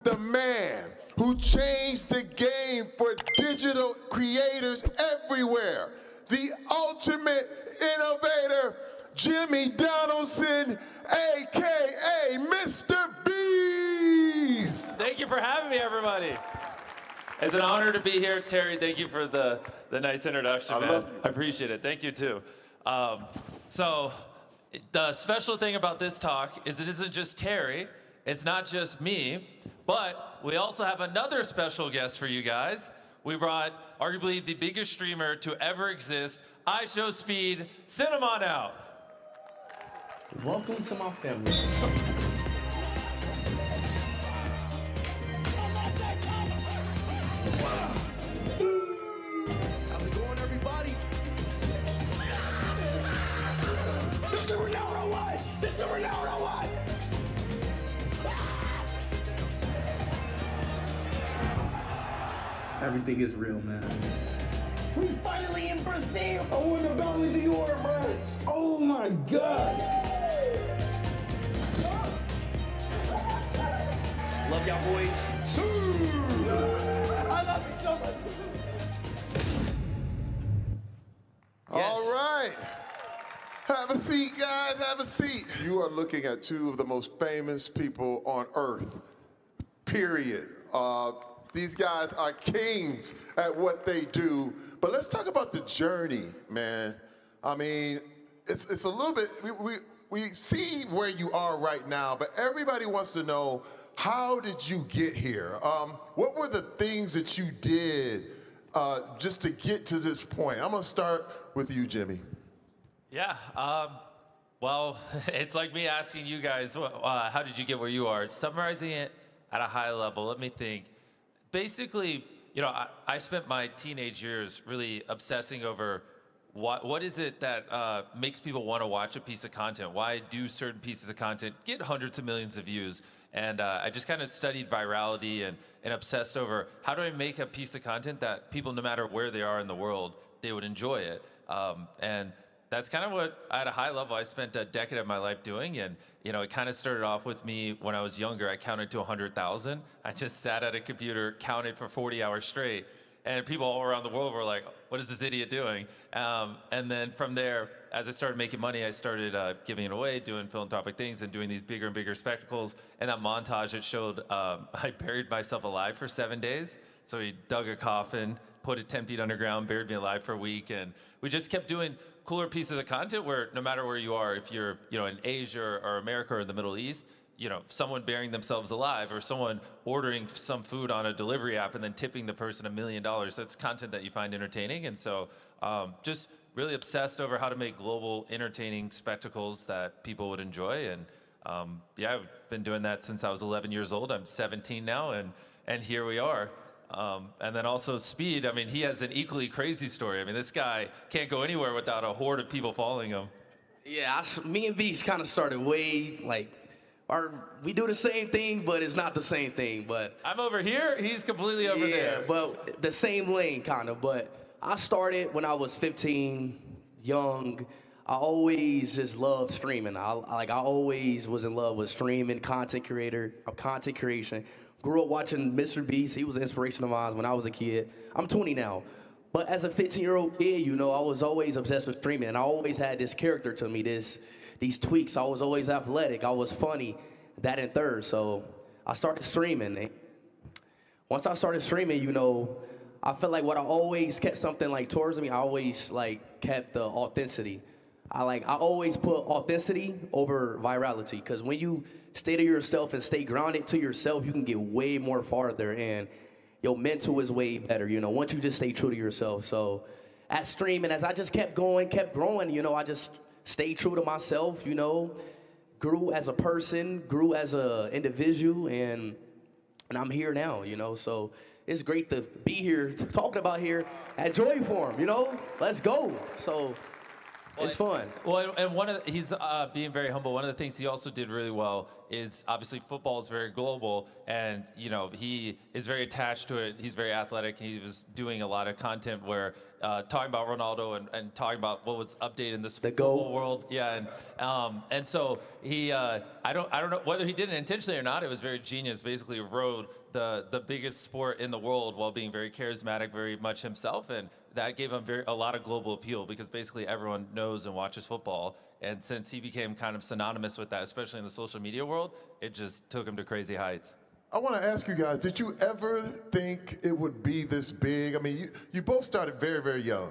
The man who changed the game for digital creators everywhere, the ultimate innovator, Jimmy Donaldson, AKA Mr. Beast. Thank you for having me, everybody. It's an honor to be here. Terry, thank you for the nice introduction, man. Love you. I appreciate it. Thank you, too. So the special thing about this talk is it isn't just Terry. It's not just me, but we also have another special guest for you guys. We brought arguably the biggest streamer to ever exist, iShowSpeed. Send him on out. Welcome to my family. How's it going, everybody? Mr. Ronaldo, what? Mr. Ronaldo, what? Everything is real, man. We finally in Brazil. I won the Ballon d'Or, bro. Oh my God. Love y'all boys. I love you so much. Yes. All right. Have a seat, guys, have a seat. You are looking at two of the most famous people on earth, period. These guys are kings at what they do. But let's talk about the journey, man. I mean, it's a little bit, we see where you are right now, but everybody wants to know, how did you get here? What were the things that you did just to get to this point? I'm gonna start with you, Jimmy. Yeah, well, it's like me asking you guys, how did you get where you are? Summarizing it at a high level, let me think. Basically, you know, I spent my teenage years really obsessing over what is it that makes people want to watch a piece of content? Why do certain pieces of content get hundreds of millions of views? And I just kind of studied virality and obsessed over how do I make a piece of content that people, no matter where they are in the world, they would enjoy it. And that's kind of what, at a high level, I spent a decade of my life doing. And, you know, it kind of started off with me when I was younger. I counted to 100,000. I just sat at a computer, counted for 40 hours straight. And people all around the world were like, what is this idiot doing? And then from there, as I started making money, I started giving it away, doing philanthropic things and doing these bigger and bigger spectacles. And that montage, it showed I buried myself alive for 7 days. So he dug a coffin, put it 10 feet underground, buried me alive for a week. And we just kept doing cooler pieces of content where no matter where you are, if you're, you know, in Asia or America or the Middle East, you know, someone burying themselves alive or someone ordering some food on a delivery app and then tipping the person $1 million. That's content that you find entertaining. And so just really obsessed over how to make global entertaining spectacles that people would enjoy. And yeah, I've been doing that since I was 11 years old. I'm 17 now, and here we are. And then also Speed, I mean, he has an equally crazy story. I mean, this guy can't go anywhere without a horde of people following him. Yeah, me and Beast kind of started way, like, we do the same thing, but it's not the same thing. But I'm over here, he's completely over there. Yeah, but the same lane, kind of. But I started when I was 15, young. I always just loved streaming. I always was in love with streaming, content creation. Grew up watching MrBeast. He was an inspiration of mine when I was a kid. I'm 20 now. But as a 15-year-old kid, you know, I was always obsessed with streaming. And I always had this character to me, these tweaks. I was always athletic. I was funny, that and third. So I started streaming. Once I started streaming, you know, I felt like what I always kept something like towards me, I always like kept the authenticity. I always put authenticity over virality, because when you stay to yourself and stay grounded to yourself, you can get way more farther, and your mental is way better, you know, once you just stay true to yourself. So at streaming, as I just kept growing, you know, I just stayed true to myself, you know, grew as a person, grew as an individual, and I'm here now, you know. So it's great to be here, talking about here at Joy Forum, you know. Let's go. So It's fun. Well, and he's being very humble. One of the things he also did really well is obviously football is very global, and he is very attached to it. He's very athletic. He was doing a lot of content where talking about Ronaldo and talking about what was updated in this football world. Yeah, and so he I don't know whether he did it intentionally or not. It was very genius. Basically, rode the biggest sport in the world while being very charismatic, very much himself, and that gave him a lot of global appeal because basically everyone knows and watches football. And since he became kind of synonymous with that, especially in the social media world, it just took him to crazy heights. I want to ask you guys, did you ever think it would be this big? I mean, you both started very, very young,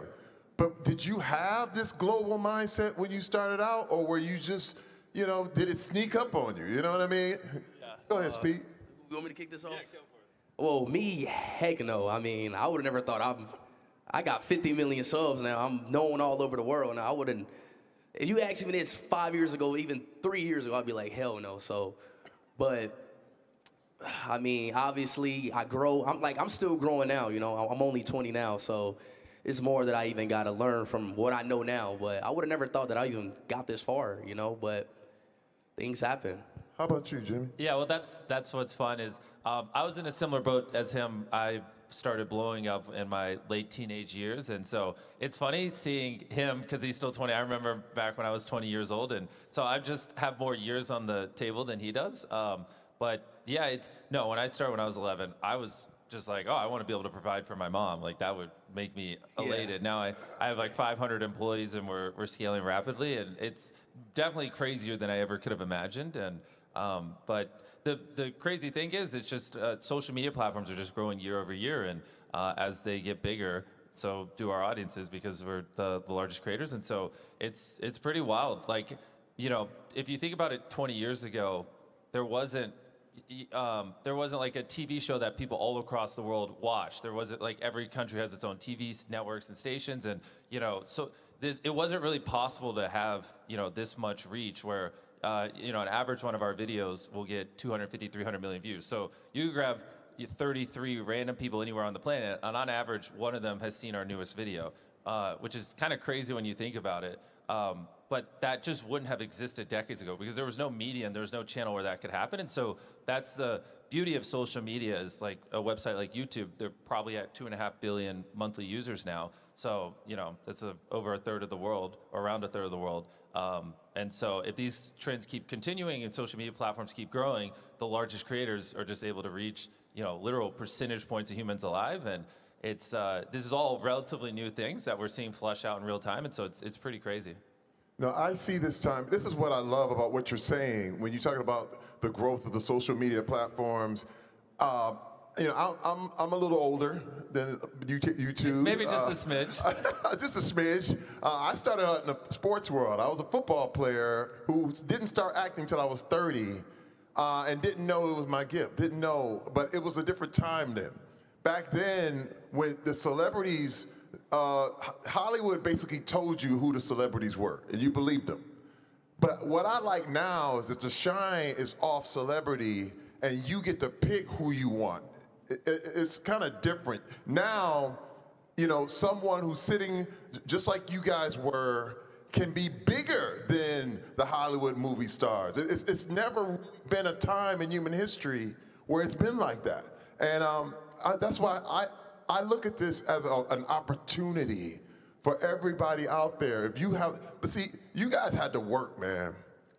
but did you have this global mindset when you started out, or were you just, did it sneak up on you? You know what I mean? Yeah. Go ahead, Speed. You want me to kick this off? Yeah, go for it. Well, me, heck no. I mean, I would have never thought I got 50 million subs now. I'm known all over the world now. I wouldn't. If you asked me this 5 years ago, even 3 years ago, I'd be like, hell no. So, but I mean, obviously, I grow. I'm still growing now. I'm only 20 now, so it's more that I even got to learn from what I know now. But I would have never thought that I even got this far. But things happen. How about you, Jimmy? Yeah, well, that's what's fun is I was in a similar boat as him. I started blowing up in my late teenage years, and so it's funny seeing him because he's still 20. I remember back when I was 20 years old, and so I just have more years on the table than he does. But yeah, when I started when I was 11, I was just like, oh, I want to be able to provide for my mom. Like that would make me elated. Yeah. Now I have like 500 employees, and we're scaling rapidly, and it's definitely crazier than I ever could have imagined. And but the crazy thing is, it's just social media platforms are just growing year over year, and as they get bigger, so do our audiences because we're the largest creators, and so it's pretty wild. Like, if you think about it, 20 years ago, there wasn't like a TV show that people all across the world watched. There wasn't like every country has its own TV networks and stations, and so it wasn't really possible to have this much reach where. An average one of our videos will get 250, 300 million views. So you grab 33 random people anywhere on the planet, and on average, one of them has seen our newest video, which is kind of crazy when you think about it. But that just wouldn't have existed decades ago because there was no media and there was no channel where that could happen. And so that's the beauty of social media is like a website like YouTube. They're probably at 2.5 billion monthly users now. So, that's over a third of the world, or around a third of the world. And so if these trends keep continuing and social media platforms keep growing, the largest creators are just able to reach, literal percentage points of humans alive. And it's this is all relatively new things that we're seeing flush out in real time. And so it's pretty crazy. No, I see this time. This is what I love about what you're saying when you're talking about the growth of the social media platforms. I'm a little older than you two. Maybe just a smidge. Just a smidge. I started out in the sports world. I was a football player who didn't start acting until I was 30 and didn't know it was my gift. Didn't know, but it was a different time then. Back then, when the celebrities, Hollywood basically told you who the celebrities were, and you believed them. But what I like now is that the shine is off celebrity, and you get to pick who you want. It's kind of different. Now, someone who's sitting just like you guys were can be bigger than the Hollywood movie stars. It's never been a time in human history where it's been like that. And that's why I look at this as an opportunity for everybody out there. But see, you guys had to work, man.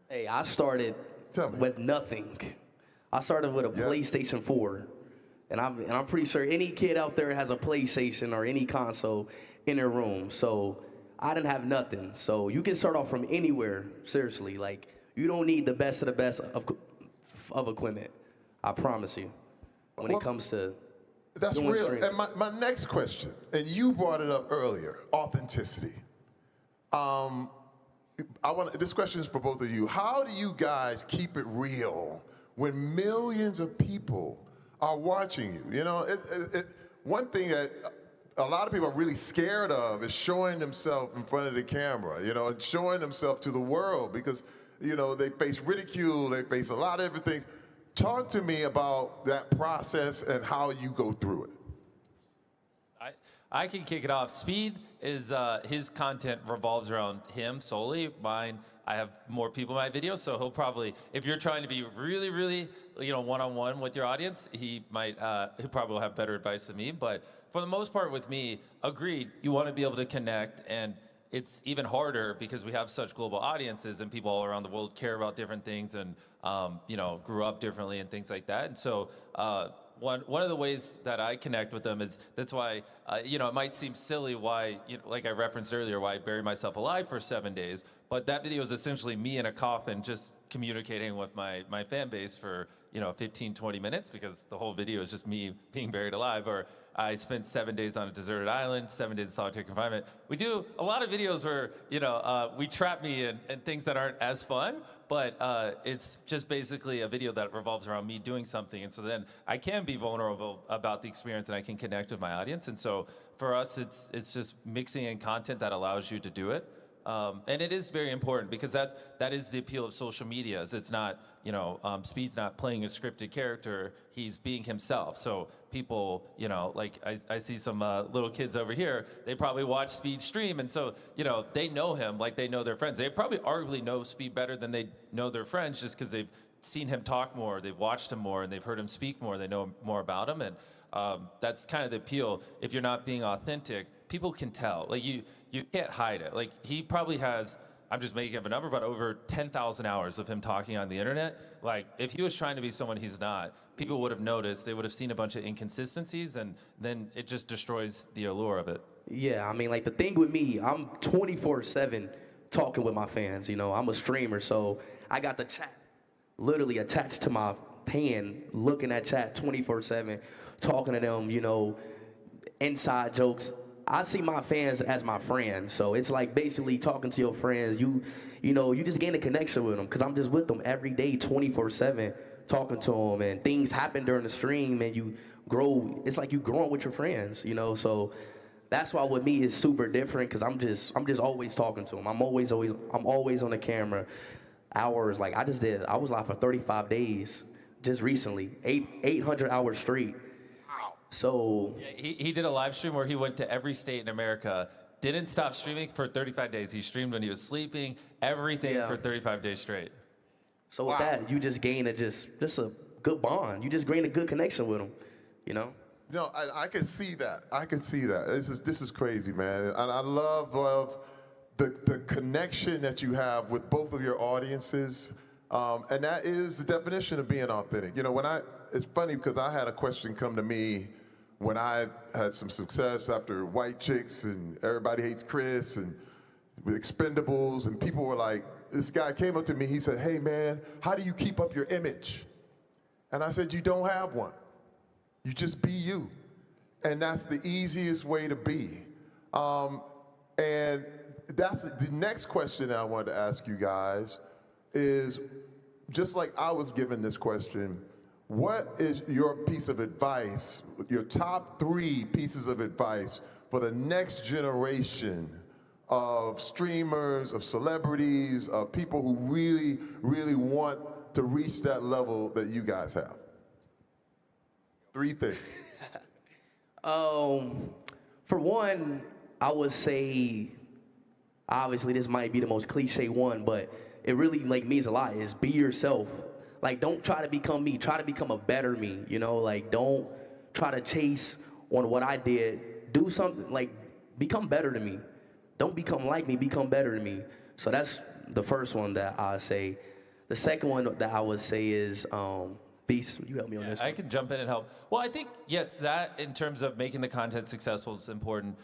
Hey, I started with nothing. I started with a PlayStation 4. And I'm pretty sure any kid out there has a PlayStation or any console in their room. So I didn't have nothing. So you can start off from anywhere, seriously. Like, you don't need the best of the best of equipment. I promise you. When it comes to that's doing real. streaming. And my next question, and you brought it up earlier, authenticity. This question is for both of you. How do you guys keep it real when millions of people are watching you? One thing that a lot of people are really scared of is showing themselves in front of the camera, and showing themselves to the world because, they face ridicule, they face a lot of everything. Talk to me about that process and how you go through it. I can kick it off. Speed is his content revolves around him solely. Mine, I have more people in my videos, so he'll probably, if you're trying to be really, really, one-on-one with your audience, he probably will have better advice than me. But for the most part, with me, agreed. You want to be able to connect, and it's even harder because we have such global audiences and people all around the world care about different things and grew up differently and things like that. And so one of the ways that I connect with them is that's why it might seem silly why like I referenced earlier why I buried myself alive for 7 days, but that video is essentially me in a coffin just communicating with my fan base for 15, 20 minutes because the whole video is just me being buried alive. Or I spent 7 days on a deserted island, 7 days in solitary confinement. We do a lot of videos where we trap me in things that aren't as fun, but it's just basically a video that revolves around me doing something. And so then I can be vulnerable about the experience and I can connect with my audience. And so for us, it's just mixing in content that allows you to do it. And it is very important because that is the appeal of social media. Is it's not Speed's not playing a scripted character; he's being himself. So people, like I see some little kids over here. They probably watch Speed stream, and so they know him like they know their friends. They probably arguably know Speed better than they know their friends, just because they've seen him talk more, they've watched him more, and they've heard him speak more. They know more about him, and that's kind of the appeal. If you're not being authentic, people can tell. Like you can't hide it. Like he probably has, I'm just making up a number, but over 10,000 hours of him talking on the internet. Like if he was trying to be someone he's not, people would have noticed. They would have seen a bunch of inconsistencies, and then it just destroys the allure of it. Yeah, I mean, like the thing with me, I'm 24/7 talking with my fans. I'm a streamer, so I got the chat literally attached to my pan, looking at chat 24/7, talking to them. Inside jokes. I see my fans as my friends, so it's like basically talking to your friends. You just gain a connection with them because I'm just with them every day, 24/7, talking to them, and things happen during the stream, and you grow. It's like you growing with your friends, So that's why with me it's super different because I'm just always talking to them. I'm always on the camera, hours. Like I was live for 35 days just recently, 800 hours straight. So yeah, he did a live stream where he went to every state in America, didn't stop streaming for 35 days. He streamed when he was sleeping, everything for 35 days straight. So with that, you just gain just a good bond. You just gain a good connection with him, No, I can see that. I can see that. This is crazy, man. And I love the connection that you have with both of your audiences. And that is the definition of being authentic. It's funny because I had a question come to me when I had some success after White Chicks and Everybody Hates Chris and Expendables, and people were like, this guy came up to me, he said, hey man, how do you keep up your image? And I said, you don't have one. You just be you. And that's the easiest way to be. And that's the next question I wanted to ask you guys is, just like I was given this question, what is your piece of advice, your top 3 pieces of advice for the next generation of streamers, of celebrities, of people who really, really want to reach that level that you guys have? 3 things. For one, I would say, obviously this might be the most cliche one, but it really means a lot, is be yourself. Like, don't try to become me. Try to become a better me, Like, don't try to chase on what I did. Do something, become better to me. Don't become like me, become better to me. So that's the first one that I say. The second one that I would say is, Beast, you help me on this one. I can jump in and help. Well, I think, yes, that in terms of making the content successful is important.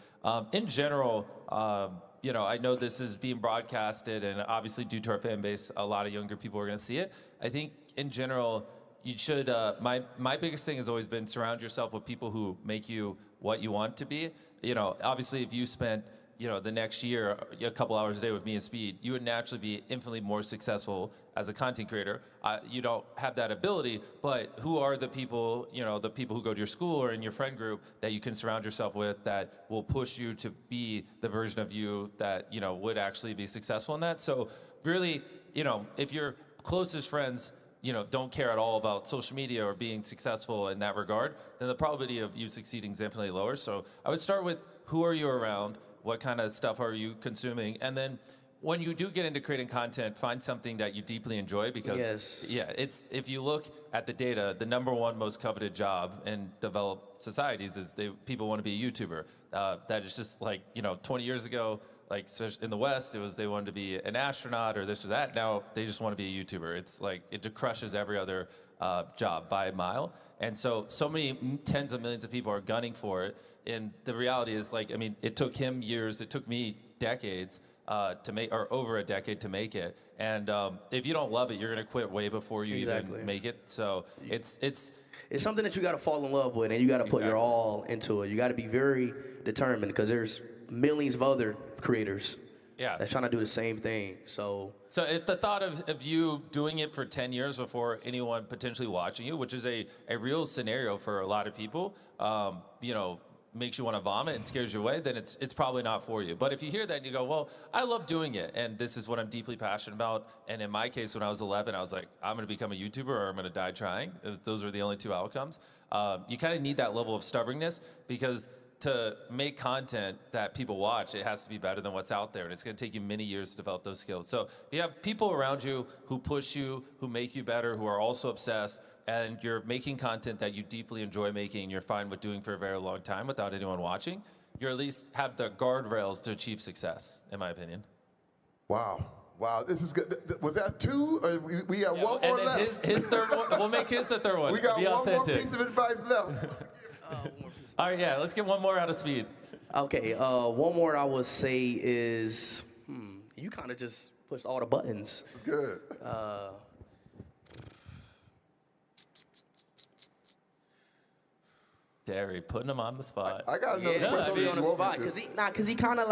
In general, I know this is being broadcasted, and obviously due to our fan base, a lot of younger people are going to see it. I think in general, you should, my biggest thing has always been surround yourself with people who make you what you want to be. Obviously if you spent, the next year, a couple hours a day with me and Speed, you would naturally be infinitely more successful as a content creator. You don't have that ability, but who are the people, the people who go to your school or in your friend group that you can surround yourself with that will push you to be the version of you that, would actually be successful in that? So really, if your closest friends, don't care at all about social media or being successful in that regard, then the probability of you succeeding is infinitely lower. So I would start with who are you around? What kind of stuff are you consuming? And then when you do get into creating content, find something that you deeply enjoy because if you look at the data, the #1 most coveted job in developed societies is people want to be a YouTuber. That is just like, 20 years ago, like in the West, it was they wanted to be an astronaut or this or that. Now they just want to be a YouTuber. It's like it crushes every other job by a mile. And so many tens of millions of people are gunning for it. And the reality is, it took him years, it took me decades to make, or over a decade to make it. And if you don't love it, you're going to quit way before you even make it. So it's something that you got to fall in love with, and you got to put your all into it. You got to be very determined because there's millions of other creators that's trying to do the same thing. So if the thought of you doing it for 10 years before anyone potentially watching you, which is a real scenario for a lot of people, makes you want to vomit and scares you away, then it's probably not for you. But if you hear that and you go, well, I love doing it, and this is what I'm deeply passionate about, and in my case, when I was 11, I was like, I'm going to become a YouTuber or I'm going to die trying. Those are the only two outcomes. You kind of need that level of stubbornness because to make content that people watch, it has to be better than what's out there, and it's going to take you many years to develop those skills. So if you have people around you who push you, who make you better, who are also obsessed, and you're making content that you deeply enjoy making, and you're fine with doing for a very long time without anyone watching, you at least have the guardrails to achieve success, in my opinion. Wow, this is good. Was that 2? Or we got one more left? His third one, we'll make his the third one. We got one more piece of advice left. All right, let's get one more out of Speed. Okay, one more I would say is, you kind of just pushed all the buttons. It's good. Derry, putting him on the spot. I got another question. Put me on the spot because he kind of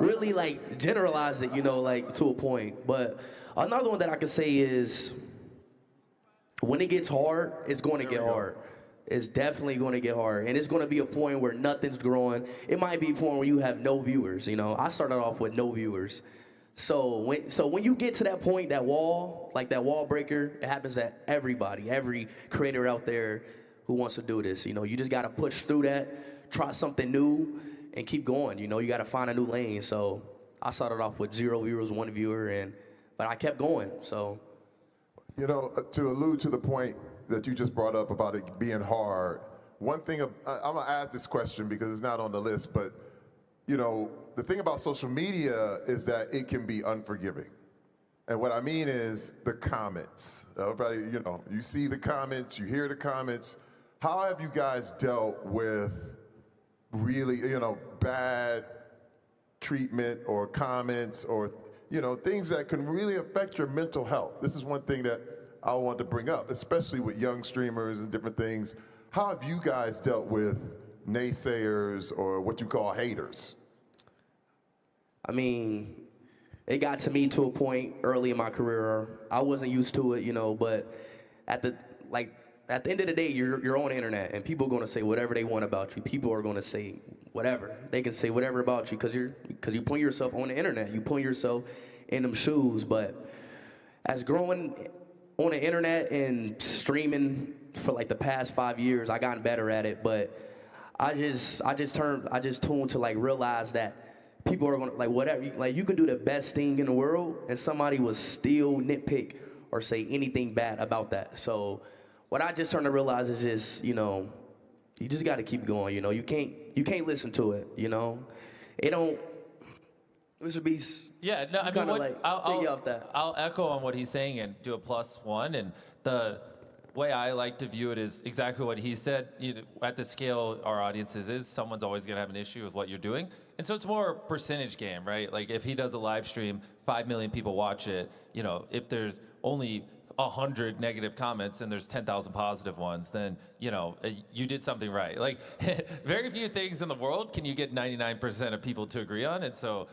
really generalized it, to a point. But another one that I could say is, when it gets hard, it's going to get hard. It's definitely going to get hard, and it's going to be a point where nothing's growing. It might be a point where you have no viewers. I started off with no viewers. So when you get to that point, that wall, like that wall breaker, it happens to everybody, every creator out there who wants to do this. You just got to push through that, try something new, and keep going. You got to find a new lane. So I started off with 0 viewers, 1 viewer, but I kept going. So, to allude to the point that you just brought up about it being hard, one thing I'm gonna ask this question because it's not on the list, but the thing about social media is that it can be unforgiving. And what I mean is the comments. Everybody, you see the comments, you hear the comments. How have you guys dealt with really, bad treatment or comments or, things that can really affect your mental health? This is one thing that I want to bring up, especially with young streamers and different things. How have you guys dealt with naysayers or what you call haters? I mean, it got to me to a point early in my career. I wasn't used to it, but at the end of the day, you're on the internet, and people are going to say whatever they want about you. People are going to say whatever. They can say whatever about you because you put yourself on the internet. You put yourself in them shoes. But as growing on the internet and streaming for the past 5 years, I gotten better at it. But I just tuned to realize that people are gonna whatever. You can do the best thing in the world, and somebody will still nitpick or say anything bad about that. So what I just started to realize is just you just got to keep going. You can't listen to it. It don't. MrBeast. Yeah, no, I mean, I'll echo on what he's saying and do a +1. And the way I like to view it is exactly what he said. At the scale our audiences is, someone's always going to have an issue with what you're doing. And so it's more percentage game, right? Like if he does a live stream, 5 million people watch it. If there's only 100 negative comments and there's 10,000 positive ones, then you did something right. Very few things in the world can you get 99% of people to agree on, and so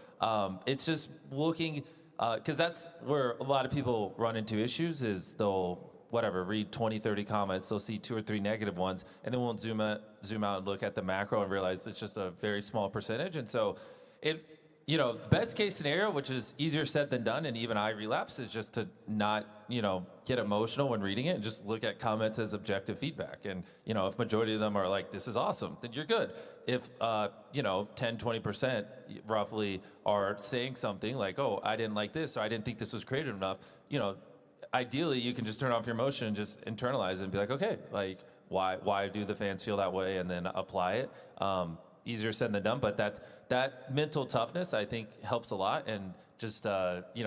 it's just looking because that's where a lot of people run into issues. Is they'll read 20, 30 comments, they'll see 2 or 3 negative ones, and then won't zoom out and look at the macro and realize it's just a very small percentage. And so best case scenario, which is easier said than done, and even I relapse, is just to not, get emotional when reading it and just look at comments as objective feedback. And, if majority of them are like, this is awesome, then you're good. If, 10, 20% roughly are saying something like, oh, I didn't like this, or I didn't think this was creative enough, ideally you can just turn off your emotion and just internalize it and be like, okay, like, why do the fans feel that way, and then apply it. Easier said than done, but that mental toughness, I think, helps a lot. And just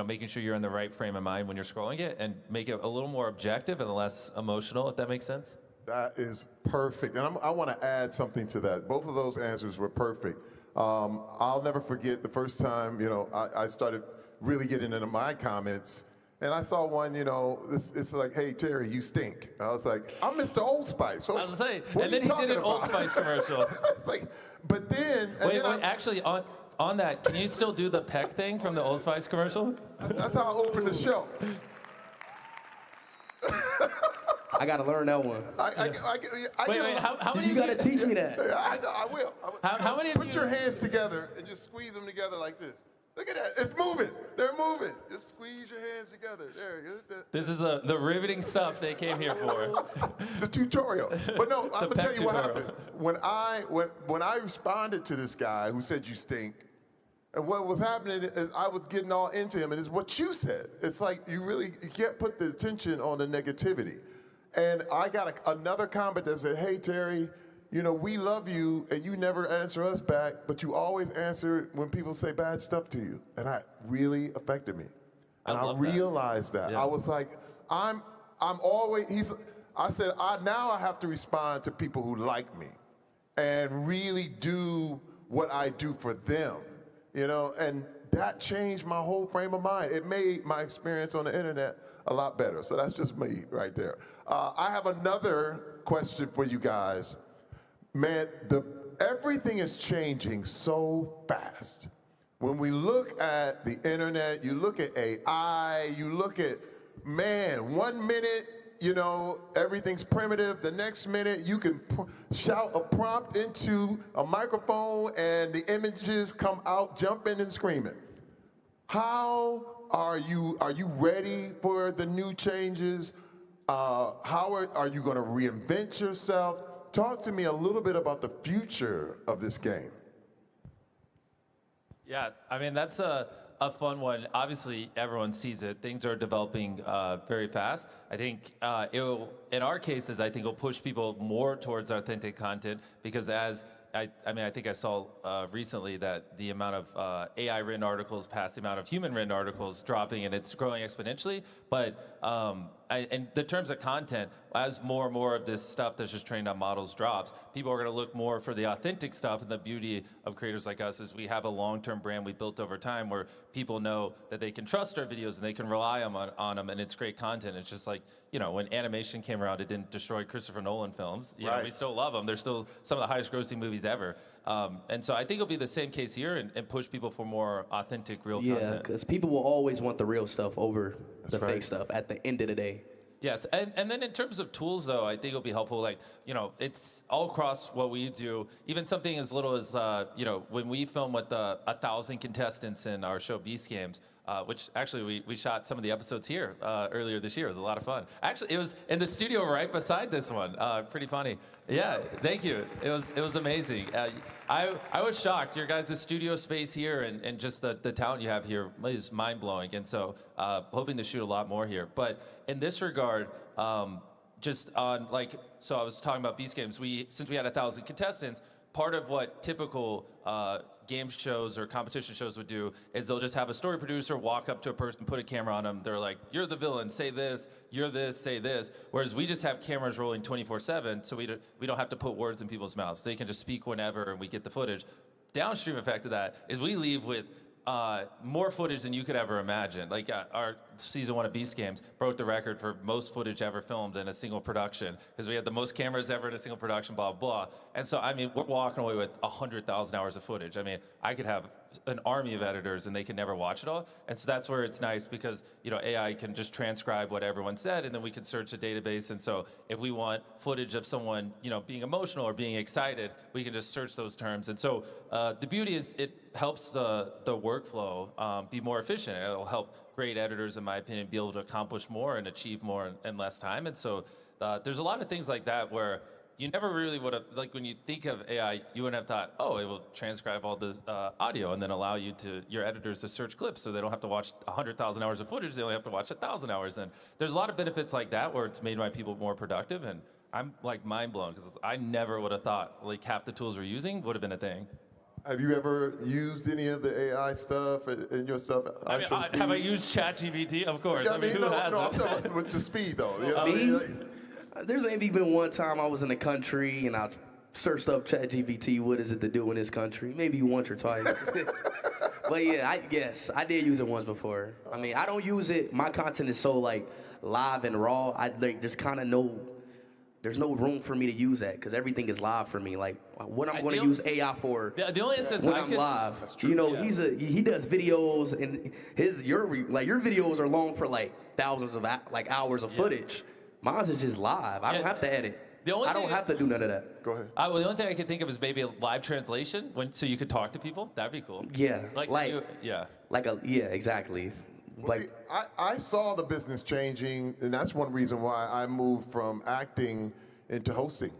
making sure you're in the right frame of mind when you're scrolling it, and make it a little more objective and less emotional, if that makes sense. That is perfect. And I want to add something to that. Both of those answers were perfect. I'll never forget the first time, I started really getting into my comments. And I saw one, it's like, hey, Terry, you stink. I was like, I'm Mr. Old Spice. So I was saying, what and are then you he did an talking Old about? Spice commercial. It's like, but then... Wait, actually, on that, can you still do the peck thing from the Old Spice commercial? That's how I opened the show. I gotta learn that one. Wait, how many You of gotta teach me that. I know, I will. How many of Put your hands together and just squeeze them together like this. Look at that. It's moving. They're moving. Just squeeze your hands together. There. This is the riveting stuff they came here for. The tutorial. But no, I'm gonna tell you what tutorial. happened. When I responded to this guy who said you stink, and what was happening is I was getting all into him, and it's what you said. It's like you can't put the attention on the negativity. And I got another comment that said, hey, Terry, we love you, and you never answer us back, but you always answer when people say bad stuff to you. And that really affected me. And I realized that. Yeah. I was like, I said, now I have to respond to people who like me and really do what I do for them, and that changed my whole frame of mind. It made my experience on the internet a lot better. So that's just me right there. I have another question for you guys. Man, everything is changing so fast. When we look at the internet, you look at AI, you look at, 1 minute, everything's primitive. The next minute, you can shout a prompt into a microphone and the images come out jumping and screaming. How are you ready for the new changes? How are you going to reinvent yourself? Talk to me a little bit about the future of this game. Yeah, I mean, that's a fun one. Obviously, everyone sees it. Things are developing very fast. I think in our cases, I think it'll push people more towards authentic content, because I think I saw recently that the amount of AI-written articles past the amount of human-written articles dropping, and it's growing exponentially. But in the terms of content, as more and more of this stuff that's just trained on models drops, people are going to look more for the authentic stuff. And the beauty of creators like us is we have a long-term brand we built over time, where people know that they can trust our videos and they can rely on them, and it's great content. It's just like, when animation came around, it didn't destroy Christopher Nolan films. Right. We still love them. They're still some of the highest-grossing movies ever. And so I think it'll be the same case here, and push people for more authentic, real Yeah, content. because people will always want the real stuff over the right. fake stuff at the end of the day. Yes, and then in terms of tools, though, I think it'll be helpful. Like, it's all across what we do. Even something as little as, when we film with 1,000 contestants in our show Beast Games, which actually we shot some of the episodes here earlier this year. It was a lot of fun. Actually, it was in the studio right beside this one. Pretty funny. Yeah, thank you. It was amazing. I was shocked. Your guys' studio space here and just the talent you have here is mind-blowing. And so hoping to shoot a lot more here. But in this regard, just on so I was talking about Beast Games. Since we had 1,000 contestants, part of what typical game shows or competition shows would do is they'll just have a story producer walk up to a person, put a camera on them. They're like, you're the villain, say this, you're this, say this. Whereas we just have cameras rolling 24/7, so we don't have to put words in people's mouths. They can just speak whenever, and we get the footage. Downstream effect of that is we leave with more footage than you could ever imagine. Like season 1 of Beast Games, broke the record for most footage ever filmed in a single production because we had the most cameras ever in a single production, blah, blah. And so, I mean, we're walking away with 100,000 hours of footage. I mean, I could have an army of editors and they can never watch it all. And so that's where it's nice because, AI can just transcribe what everyone said and then we can search a database. And so if we want footage of someone, being emotional or being excited, we can just search those terms. And so the beauty is it helps the workflow be more efficient. It'll help great editors, in my opinion, be able to accomplish more and achieve more in less time. And so there's a lot of things like that where you never really would have, like when you think of AI, you wouldn't have thought, oh, it will transcribe all this audio and then allow your editors to search clips so they don't have to watch 100,000 hours of footage, they only have to watch 1,000 hours. And there's a lot of benefits like that where it's made my people more productive. And I'm like mind blown because I never would have thought like half the tools we're using would have been a thing. Have you ever used any of the AI stuff in your stuff? Have I used ChatGPT? Of course. Yeah, I mean, who hasn't? I'm talking with the speed though. You know Me? what I mean? There's maybe been one time I was in the country and I searched up ChatGPT, what is it to do in this country? Maybe once or twice. But yeah, I did use it once before. I mean, I don't use it. My content is so like live and raw. There's no room for me to use that because everything is live for me. Like what I'm going to use AI for the only instance when I'm live. That's true. He does videos and your videos are long for like thousands of hours of footage. Mine's is just live. I don't have to edit. I don't have to do none of that. Go ahead. Well, the only thing I could think of is maybe a live translation, so you could talk to people. That'd be cool. Yeah. Exactly. Well, see, I saw the business changing, and that's one reason why I moved from acting into hosting.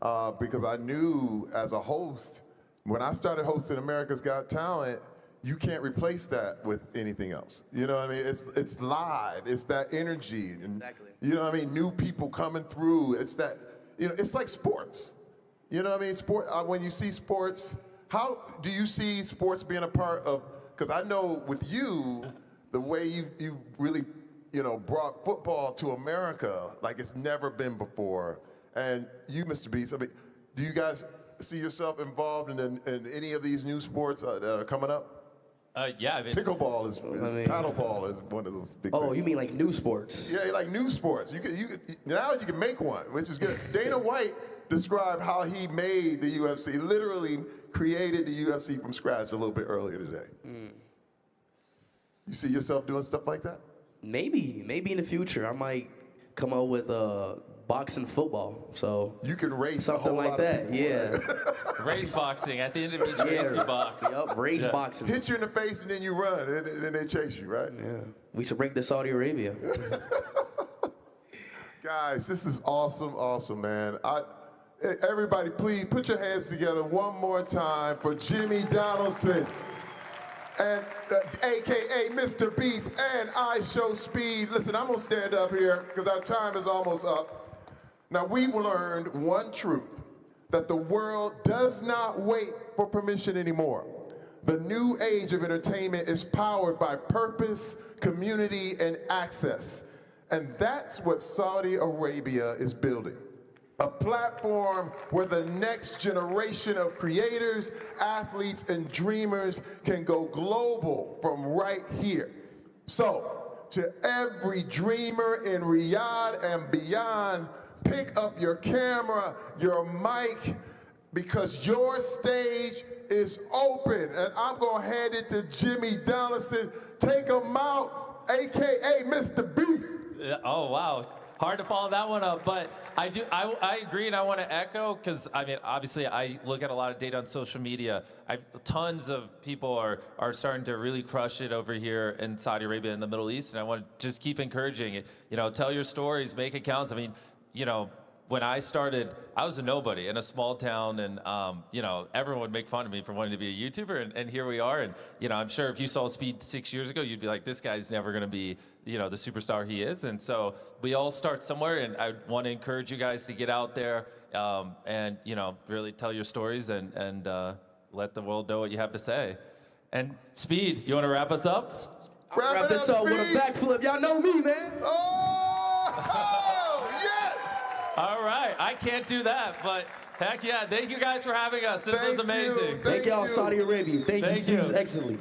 Because I knew as a host, when I started hosting America's Got Talent, you can't replace that with anything else. You know what I mean? It's live. It's that energy. And, Exactly. You know what I mean? New people coming through. It's that, it's like sports. You know what I mean? When you see sports, how do you see sports being a part of, because I know with you, the way you really, brought football to America like it's never been before. And you, Mr. Beast, I mean, do you guys see yourself involved in any of these new sports that are coming up? Yeah, I mean, Pickleball paddleball is one of those big. Oh, things. you mean like new sports? Yeah, like new sports. Now you can make one, which is good. Dana White described how he made the UFC. Literally created the UFC from scratch a little bit earlier today. You see yourself doing stuff like that? Maybe in the future I might come up with boxing football. So you can race something a whole like lot that. of people, Yeah. right? Race boxing. At the end of each race, you box. Yup, race boxing. Hit you in the face and then you run, and then they chase you, right? Yeah. We should break to Saudi Arabia. Guys, this is awesome, man. Everybody, please put your hands together one more time for Jimmy Donaldson, and AKA Mr. Beast and iShowSpeed. Listen, I'm gonna stand up here because our time is almost up. Now, we've learned one truth, that the world does not wait for permission anymore. The new age of entertainment is powered by purpose, community, and access. And that's what Saudi Arabia is building. A platform where the next generation of creators, athletes, and dreamers can go global from right here. So, to every dreamer in Riyadh and beyond, pick up your camera, your mic, because your stage is open. And I'm gonna hand it to Jimmy Donaldson. Take him out, AKA Mr. Beast. Oh, wow. Hard to follow that one up, but I agree, and I want to echo, because I mean, obviously, I look at a lot of data on social media. Tons of people are starting to really crush it over here in Saudi Arabia and the Middle East, and I want to just keep encouraging it. Tell your stories, make accounts. I mean, when I started, I was a nobody in a small town, and everyone would make fun of me for wanting to be a YouTuber, and here we are. And I'm sure if you saw Speed 6 years ago, you'd be like, this guy's never going to be the superstar he is. And so we all start somewhere, and I want to encourage you guys to get out there and really tell your stories and let the world know what you have to say. And Speed, you want to wrap us up? Wrap this up with a backflip. Y'all know me, man. Oh, yeah! All right, I can't do that, but heck yeah, thank you guys for having us. This was amazing. Thank y'all, Saudi Arabia. Thank you. you. Excellent.